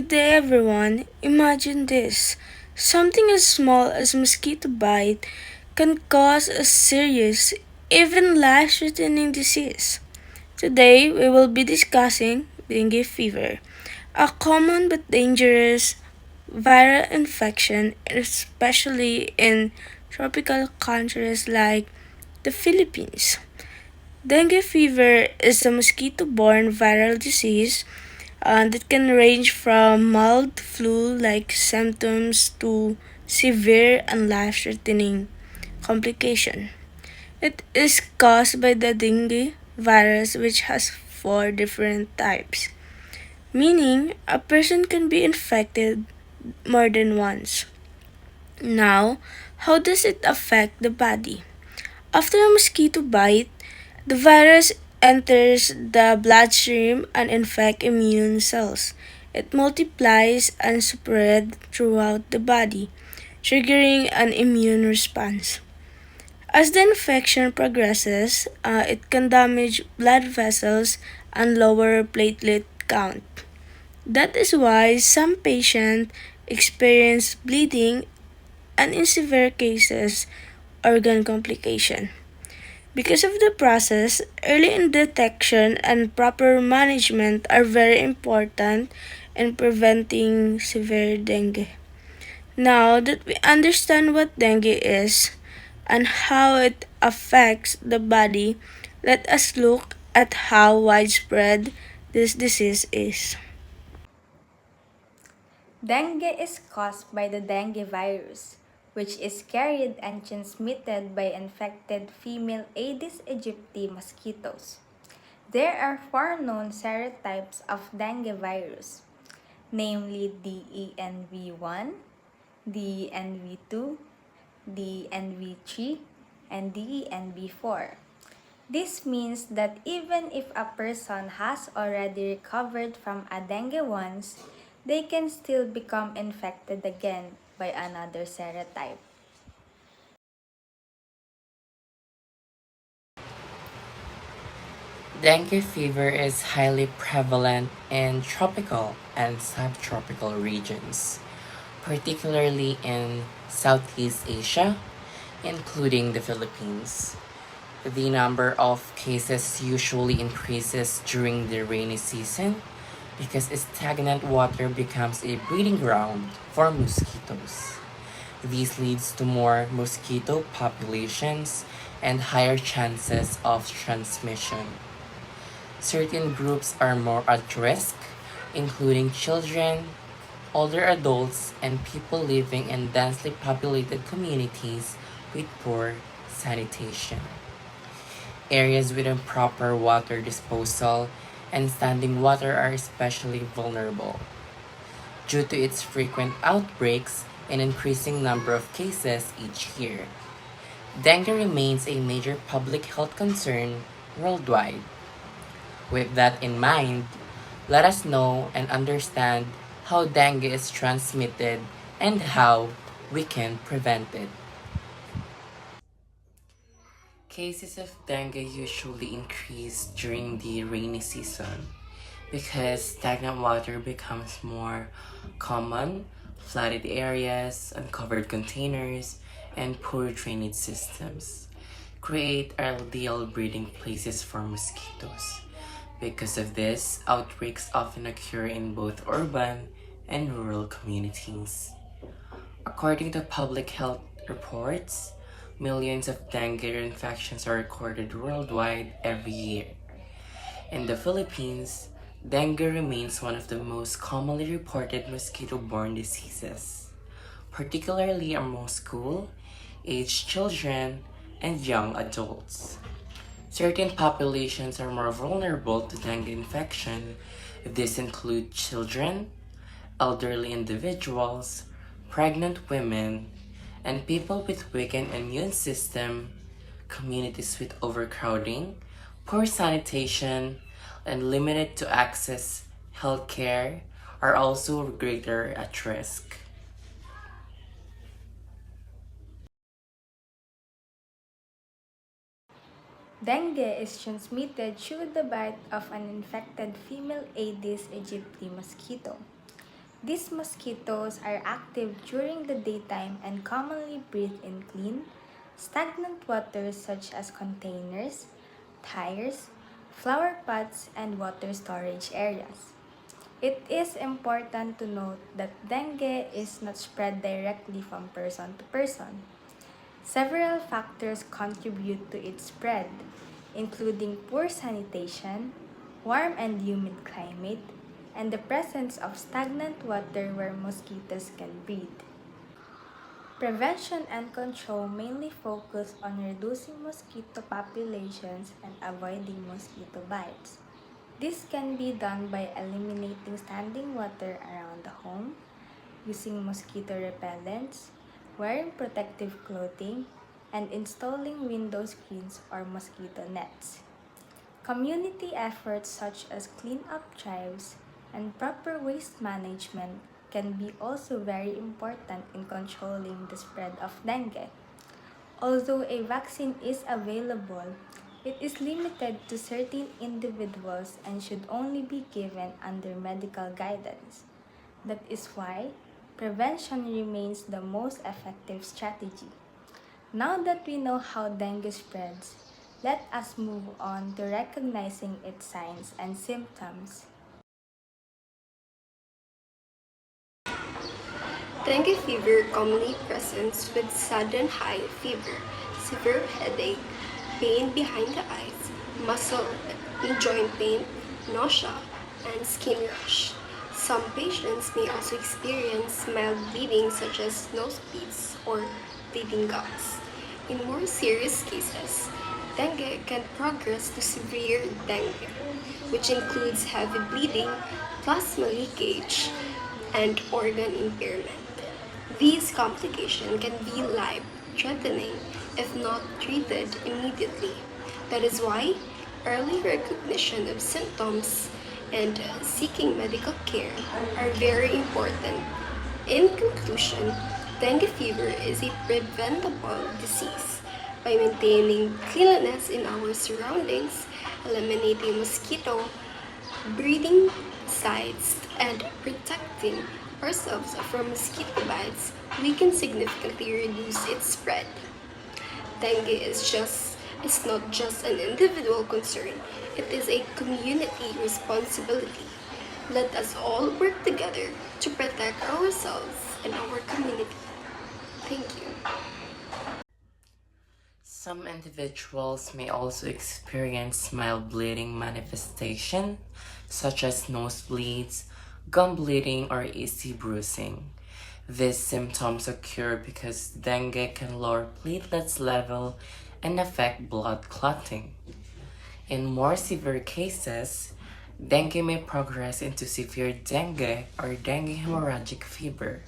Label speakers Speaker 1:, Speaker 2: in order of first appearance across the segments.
Speaker 1: day, everyone. Imagine this. Something as small as mosquito bite can cause a serious, even life-threatening disease. Today, we will be discussing dengue fever, a common but dangerous viral infection, especially in tropical countries like the Philippines. Dengue fever is a mosquito borne viral disease that can range from mild flu like symptoms to severe and life threatening complication. It is caused by the dengue virus, which has four different types, meaning a person can be infected more than once. Now, how does it affect the body? After a mosquito bite, the virus enters the bloodstream and infects immune cells. It multiplies and spreads throughout the body, triggering an immune response. As the infection progresses, it can damage blood vessels and lower platelet count. That is why some patients experience bleeding and in severe cases, organ complication. Because of the process, early detection and proper management are very important in preventing severe dengue. Now that we understand what dengue is and how it affects the body, let us look at how widespread this disease is.
Speaker 2: Dengue is caused by the dengue virus, which is carried and transmitted by infected female Aedes aegypti mosquitoes. There are four known serotypes of dengue virus, namely DENV1, DENV2, DENV3, and DENV4. This means that even if a person has already recovered from a dengue once, they can still become infected again by another serotype.
Speaker 3: Dengue fever is highly prevalent in tropical and subtropical regions, particularly in Southeast Asia, including the Philippines. The number of cases usually increases during the rainy season because stagnant water becomes a breeding ground for mosquitoes. This leads to more mosquito populations and higher chances of transmission. Certain groups are more at risk, including children, older adults, and people living in densely populated communities with poor sanitation. Areas with improper water disposal and standing water are especially vulnerable due to its frequent outbreaks and increasing number of cases each year. Dengue remains a major public health concern worldwide. With that in mind, let us know and understand how dengue is transmitted and how we can prevent it. Cases of dengue usually increase during the rainy season because stagnant water becomes more common, flooded areas, uncovered containers, and poor drainage systems create ideal breeding places for mosquitoes. Because of this, outbreaks often occur in both urban and rural communities. According to public health reports, millions of dengue infections are recorded worldwide every year. In the Philippines, dengue remains one of the most commonly reported mosquito-borne diseases, particularly among school-aged children and young adults. Certain populations are more vulnerable to dengue infection. These include children, elderly individuals, pregnant women, and people with weakened immune system, communities with overcrowding, poor sanitation, and limited to access healthcare are also greater at risk.
Speaker 2: Dengue is transmitted through the bite of an infected female Aedes aegypti mosquito. These mosquitoes are active during the daytime and commonly breed in clean, stagnant waters such as containers, tires, flower pots, and water storage areas. It is important to note that dengue is not spread directly from person to person. Several factors contribute to its spread, including poor sanitation, warm and humid climate, and the presence of stagnant water where mosquitoes can breed. Prevention and control mainly focus on reducing mosquito populations and avoiding mosquito bites. This can be done by eliminating standing water around the home, using mosquito repellents, wearing protective clothing, and installing window screens or mosquito nets. Community efforts such as cleanup drives and proper waste management can be also very important in controlling the spread of dengue. Although a vaccine is available, it is limited to certain individuals and should only be given under medical guidance. That is why prevention remains the most effective strategy. Now that we know how dengue spreads, let us move on to recognizing its signs and symptoms.
Speaker 4: Dengue fever commonly presents with sudden high fever, severe headache, pain behind the eyes, muscle and joint pain, nausea, and skin rash. Some patients may also experience mild bleeding such as nosebleeds or bleeding gums. In more serious cases, dengue can progress to severe dengue, which includes heavy bleeding, plasma leakage, and organ impairment. These complications can be life-threatening if not treated immediately. That is why early recognition of symptoms and seeking medical care are very important. In conclusion, dengue fever is a preventable disease. By maintaining cleanliness in our surroundings, eliminating mosquito breeding sites, and protecting ourselves from mosquito bites, we can significantly reduce its spread. Dengue is not just an individual concern, it is a community responsibility. Let us all work together to protect ourselves and our community. Thank you.
Speaker 3: Some individuals may also experience mild bleeding manifestation, such as nosebleeds, gum bleeding, or easy bruising. These symptoms occur because dengue can lower platelets level and affect blood clotting. In more severe cases, dengue may progress into severe dengue or dengue hemorrhagic fever.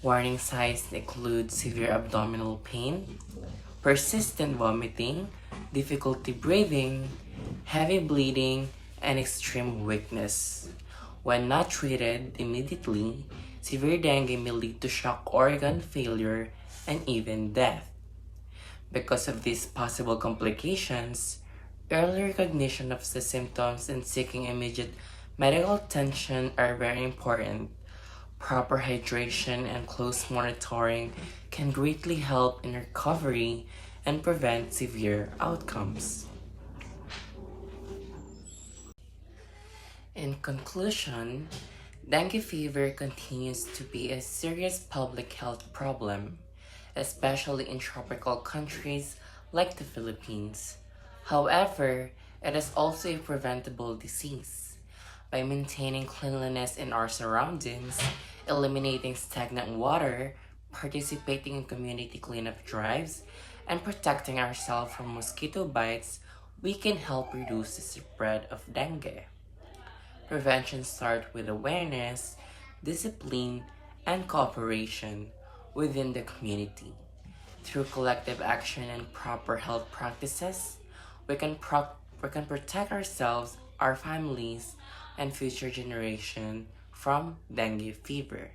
Speaker 3: Warning signs include severe abdominal pain, persistent vomiting, difficulty breathing, heavy bleeding, and extreme weakness. When not treated immediately, severe dengue may lead to shock organ failure and even death. Because of these possible complications, early recognition of the symptoms and seeking immediate medical attention are very important. Proper hydration and close monitoring can greatly help in recovery and prevent severe outcomes. In conclusion, dengue fever continues to be a serious public health problem, especially in tropical countries like the Philippines. However, it is also a preventable disease. By maintaining cleanliness in our surroundings, eliminating stagnant water, participating in community cleanup drives, and protecting ourselves from mosquito bites, we can help reduce the spread of dengue. Prevention starts with awareness, discipline, and cooperation within the community. Through collective action and proper health practices, we can protect ourselves, our families, and future generation from dengue fever.